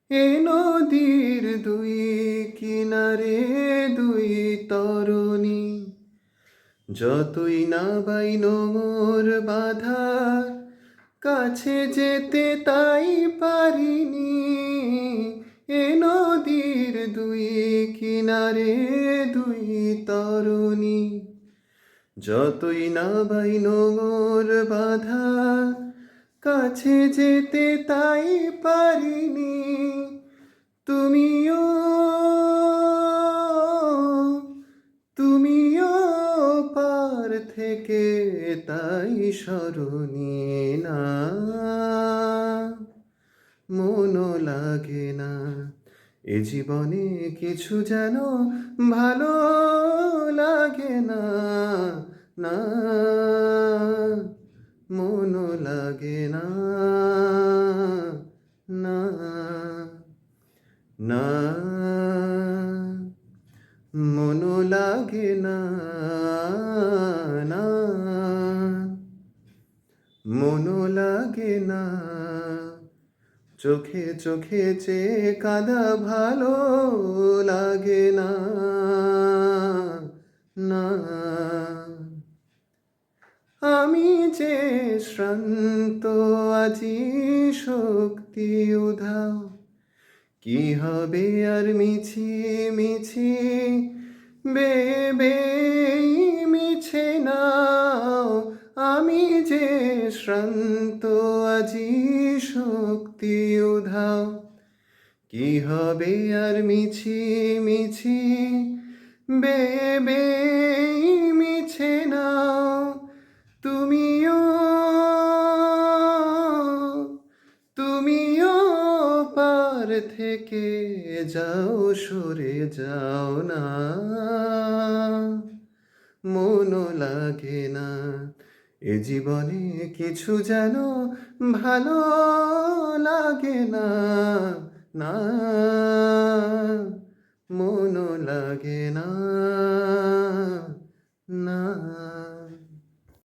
এ নদীর দুই কিনারে দুই তরুণী, যতই না বাই নোঙর বাঁধার কাছে যেতে তাই পারিনি। এ নদীর দুই কিনারে দুই তরুণী, যতই না বাই নোঙর বাঁধা কাছে যেতে তাই পারিনি। তুমিও তুমিও পার থেকে তাই স্মরণী না, মনও লাগে না। এ জীবনে কিছু যেন ভালো লাগে না, না, মনও লাগে না, না, না, মনও লাগে না, না, মনও লাগে না। চোখে চোখে চেয়ে কাঁদা ভালো লাগে না, না। আমি যে শ্রান্ত আজি শক্তি উধাও, কি হবে আর মিছি মিছি বেবে মিছে নাও। আমি যে শ্রান্ত আজি শক্তি উধাও, কি হবে আর মিছি মিছি বেবে মিছে নাও। তুমিও তুমিও পার থেকে যাও, সরে যাও না, মনও লাগে না। এ জীবনে কিছু যেন ভালো লাগে না, না, মনও লাগে না, না।